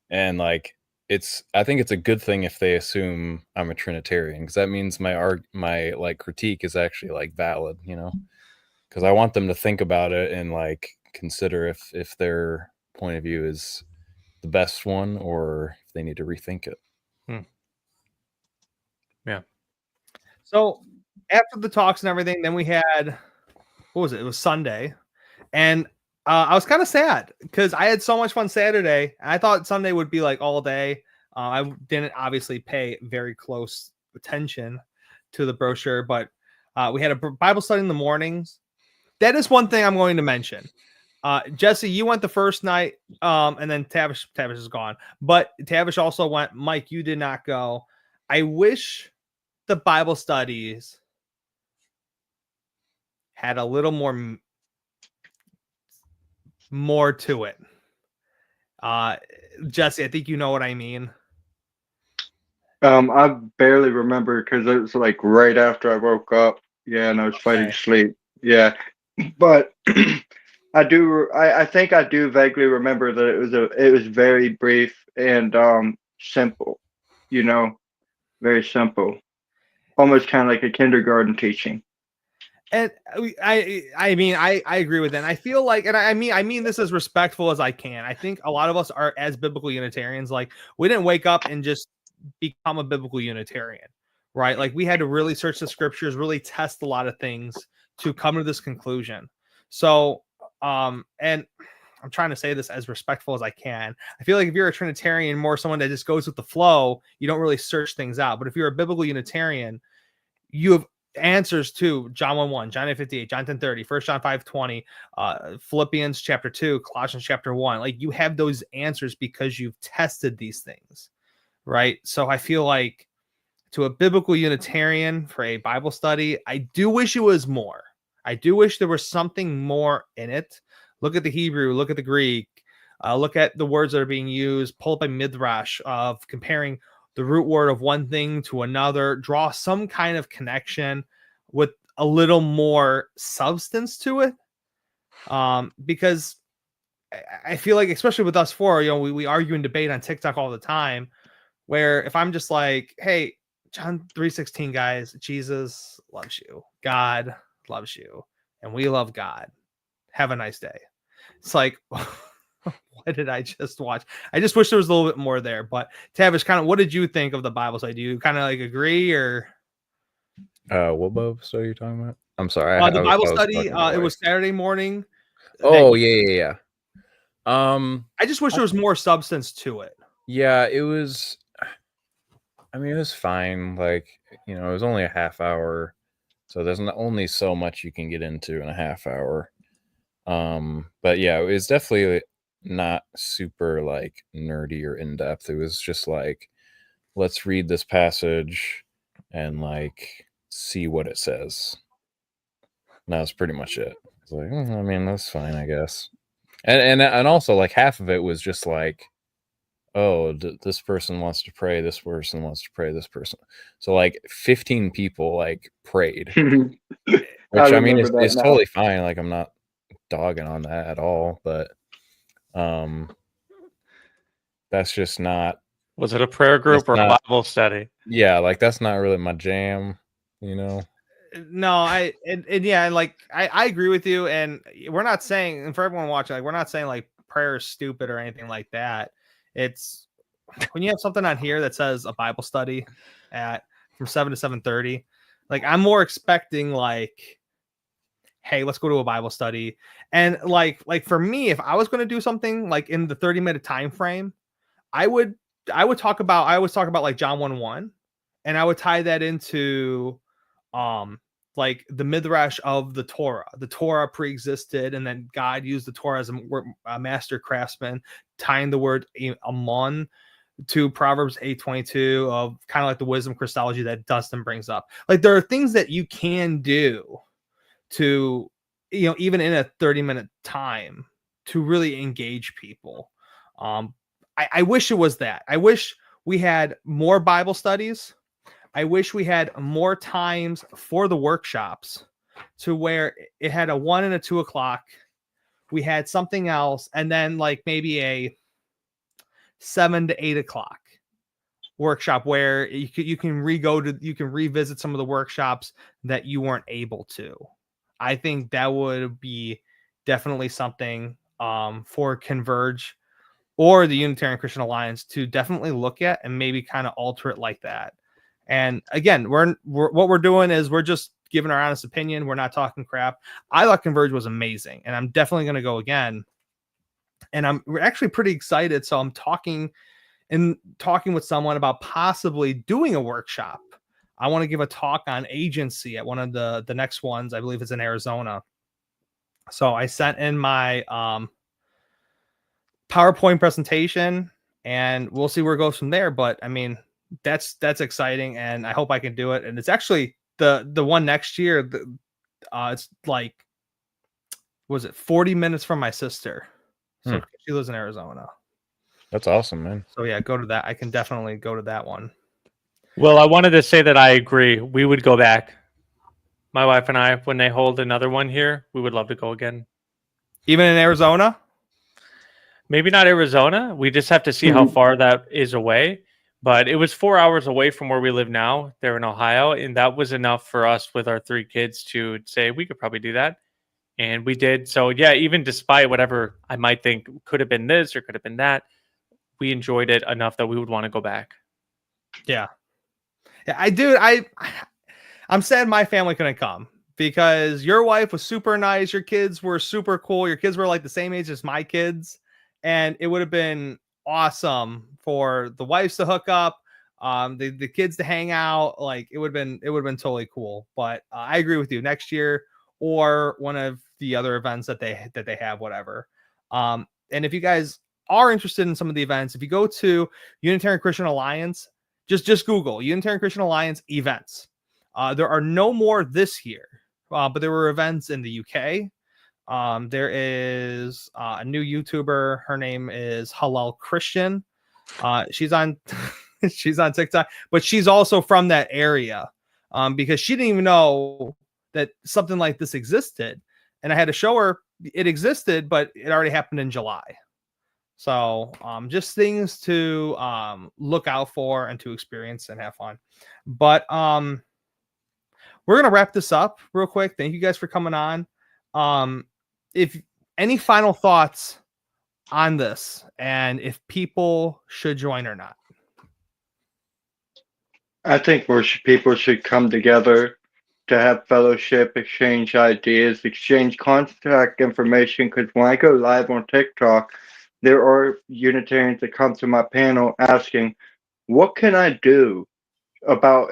and like I think it's a good thing if they assume I'm a Trinitarian because that means my like critique is actually like valid, because I want them to think about it and like consider if their point of view is the best one or if they need to rethink it. Yeah. so. After the talks and everything, then we had what was it? It was Sunday, and I was kind of sad because I had so much fun Saturday. And I thought Sunday would be like all day. I didn't obviously pay very close attention to the brochure, but we had a Bible study in the mornings. That is one thing I'm going to mention. Jesse, you went the first night, and then Tavish is gone. But Tavish also went. Mike, you did not go. I wish the Bible studies had a little more to it. Jesse, I think you know what I mean. I barely remember because it was like right after I woke up. Yeah, and I was fighting sleep. Yeah, but I think I do vaguely remember that it was very brief and simple. Very simple, almost kind of like a kindergarten teaching. And I mean, I agree with that. And I feel like, and I mean this as respectful as I can. I think a lot of us are as biblical Unitarians. Like we didn't wake up and just become a biblical Unitarian, right? Like we had to really search the scriptures, really test a lot of things to come to this conclusion. So, and I'm trying to say this as respectful as I can. I feel like if you're a Trinitarian, more someone that just goes with the flow, you don't really search things out. But if you're a biblical Unitarian, you have answers to John 1:1, John 8:58, John 10:30, 1 John 5:20, Philippians chapter 2, Colossians chapter 1. Like you have those answers because you've tested these things, right? So I feel like to a biblical Unitarian for a Bible study, I do wish it was more. I do wish there was something more in it. Look at the Hebrew, look at the Greek, look at the words that are being used, pull up a midrash of comparing the root word of one thing to another, draw some kind of connection with a little more substance to it. Because I feel like, especially with us four, we argue and debate on TikTok all the time, where if I'm just like, hey, John 3:16, guys, Jesus loves you. God loves you. And we love God. Have a nice day. It's like, what did I just watch? I just wish there was a little bit more there. But Tavish, kind of, what did you think of the Bible study? Do you kind of like agree or? What Bible study are you talking about? I'm sorry. The Bible study. It was Saturday morning. Oh yeah. I just wish there was more substance to it. Yeah, it was. I mean, it was fine. Like, it was only a half hour, so there's only so much you can get into in a half hour. But yeah, it was definitely not super like nerdy or in depth. It was just like, let's read this passage and like see what it says. And that was pretty much it. It's like, I mean, that's fine, I guess. And also like half of it was just like, oh, this person wants to pray, this person wants to pray, this person. So like 15 people like prayed, which I mean, it's totally fine. Like I'm not dogging on that at all, but that's just not. Was it a prayer group or a Bible study? Yeah, like that's not really my jam, No, I agree with you, and we're not saying, and for everyone watching, like we're not saying like prayer is stupid or anything like that. It's when you have something on here that says a Bible study from 7 to 7:30, like I'm more expecting like, hey, let's go to a Bible study. And like for me, if I was going to do something like in the 30-minute time frame, I always talk about like John 1:1, and I would tie that into like the midrash of the Torah. The Torah pre-existed, and then God used the Torah as a master craftsman, tying the word amon to Proverbs 8:22 of kind of like the wisdom Christology that Dustin brings up. Like there are things that you can do to, even in a 30-minute time to really engage people. I wish it was that. I wish we had more Bible studies. I wish we had more times for the workshops to where it had a 1 and a 2 o'clock. We had something else, and then like maybe a 7 to 8 o'clock workshop where you can revisit some of the workshops that you weren't able to. I think that would be definitely something for Converge or the Unitarian Christian Alliance to definitely look at and maybe kind of alter it like that. And again, we're what we're doing is we're just giving our honest opinion. We're not talking crap. I thought Converge was amazing, and I'm definitely going to go again. And we're actually pretty excited. So I'm talking with someone about possibly doing a workshop. I want to give a talk on agency at one of the next ones. I believe it's in Arizona. So I sent in my PowerPoint presentation, and we'll see where it goes from there. But I mean, that's exciting, and I hope I can do it. And it's actually the one next year. It's like, was it 40 minutes from my sister? So she lives in Arizona. That's awesome, man. So yeah, go to that. I can definitely go to that one. Well, I wanted to say that I agree. We would go back. My wife and I, when they hold another one here, we would love to go again. Even in Arizona? Maybe not Arizona. We just have to see how far that is away. But it was 4 hours away from where we live now. They're in Ohio. And that was enough for us with our 3 kids to say we could probably do that. And we did. So yeah, even despite whatever I might think could have been this or could have been that, we enjoyed it enough that we would want to go back. Yeah. I'm sad my family couldn't come because your wife was super nice. Your kids were super cool. Your kids were like the same age as my kids. And it would have been awesome for the wives to hook up, the kids to hang out. Like it would have been totally cool. But I agree with you. Next year or one of the other events that they have, whatever. And if you guys are interested in some of the events, if you go to Unitarian Christian Alliance, just Google Unitarian Christian Alliance events. There are no more this year, but there were events in the UK. There is a new YouTuber. Her name is Halal Christian. She's on she's on TikTok, but she's also from that area because she didn't even know that something like this existed. And I had to show her it existed, but it already happened in July. So just things to look out for and to experience and have fun. But we're going to wrap this up real quick. Thank you guys for coming on. If any final thoughts on this and if people should join or not. I think people should come together to have fellowship, exchange ideas, exchange contact information. Because when I go live on TikTok, there are Unitarians that come to my panel asking, what can I do about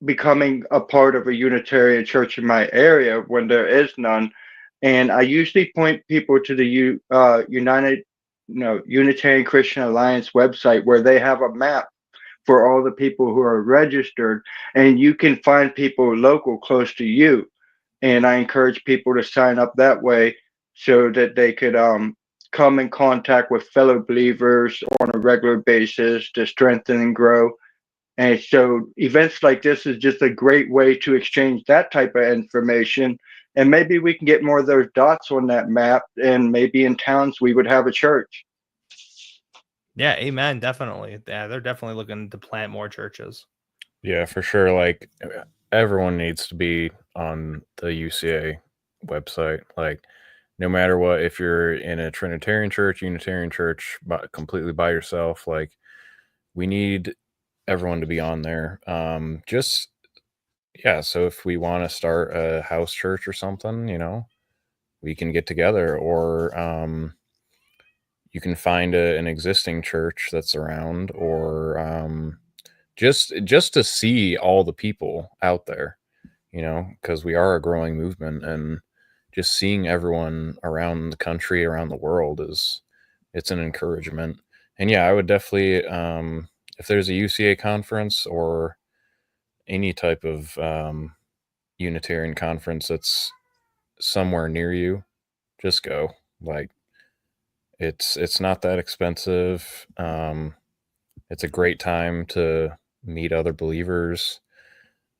becoming a part of a Unitarian church in my area when there is none? And I usually point people to the Unitarian Christian Alliance website where they have a map for all the people who are registered, and you can find people local close to you. And I encourage people to sign up that way so that they could come in contact with fellow believers on a regular basis to strengthen and grow. And so events like this is just a great way to exchange that type of information. And maybe we can get more of those dots on that map, and maybe in towns we would have a church. Yeah, amen. Definitely. Yeah, they're definitely looking to plant more churches. Yeah, for sure. Like everyone needs to be on the UCA website. Like no matter what, if you're in a Trinitarian church, Unitarian church, completely by yourself, like we need everyone to be on there. So if we want to start a house church or something, we can get together, or you can find an existing church that's around, or just to see all the people out there, because we are a growing movement, and just seeing everyone around the country, around the world it's an encouragement. And yeah, I would definitely, if there's a UCA conference or any type of Unitarian conference that's somewhere near you, just go. Like, it's not that expensive. It's a great time to meet other believers,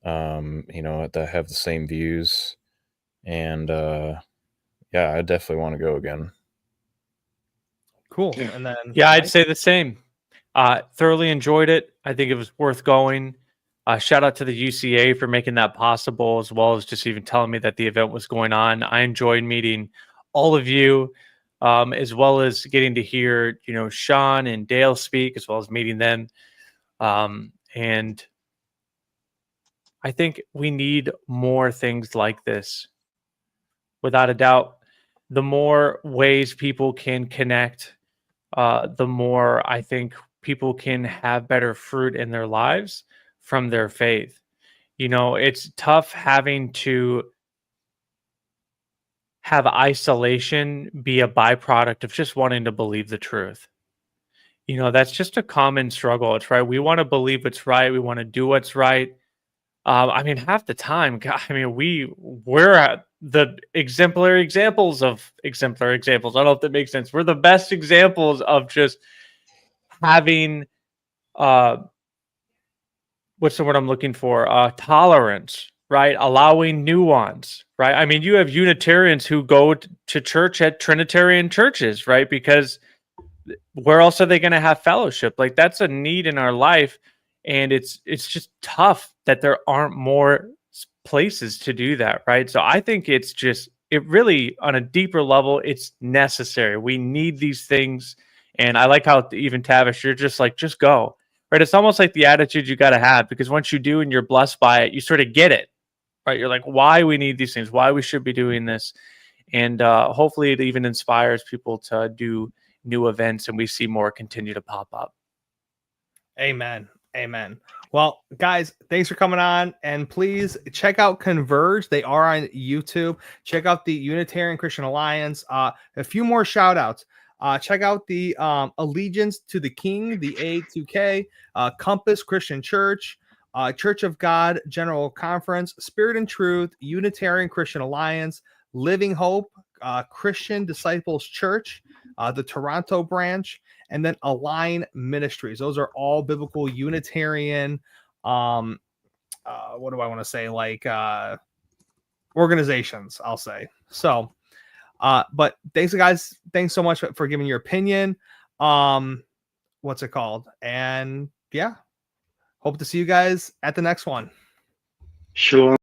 that have the same views. And yeah, I definitely want to go again. Cool. Yeah. And then Yeah, I'd Mike? say the same. Thoroughly enjoyed it. I think it was worth going. Shout out to the UCA for making that possible, as well as just even telling me that the event was going on. I enjoyed meeting all of you, as well as getting to hear, Sean and Dale speak, as well as meeting them. And I think we need more things like this. Without a doubt, the more ways people can connect, the more I think people can have better fruit in their lives from their faith. It's tough having to have isolation be a byproduct of just wanting to believe the truth. That's just a common struggle. It's right. We want to believe what's right. We want to do what's right. Half the time, God, we're at the exemplary examples of exemplary examples. I don't know if that makes sense. We're the best examples of just having what's the word I'm looking for? Tolerance, right? Allowing nuance, right? You have Unitarians who go to church at Trinitarian churches, right? Because where else are they going to have fellowship? Like, that's a need in our life. And it's just tough that there aren't more places to do that, right? So I think it really, on a deeper level, it's necessary. We need these things. And I like how even Tavish, you're just like, just go, right? It's almost like the attitude you got to have, because once you do and you're blessed by it, you sort of get it, right? You're like, why we need these things, why we should be doing this. And hopefully it even inspires people to do new events, and we see more continue to pop up. Amen. Amen. Well, guys, thanks for coming on, and please check out Converge. They are on YouTube. Check out the Unitarian Christian Alliance. A few more shout outs. Check out the Allegiance to the King, the A2K, Compass Christian Church, Church of God General Conference, Spirit and Truth, Unitarian Christian Alliance, Living Hope, Christian Disciples Church, the Toronto branch, and then Align Ministries. Those are all biblical Unitarian, what do I want to say? Like organizations, I'll say. So, but thanks, guys. Thanks so much for giving your opinion. What's it called? And yeah, hope to see you guys at the next one. Shalom.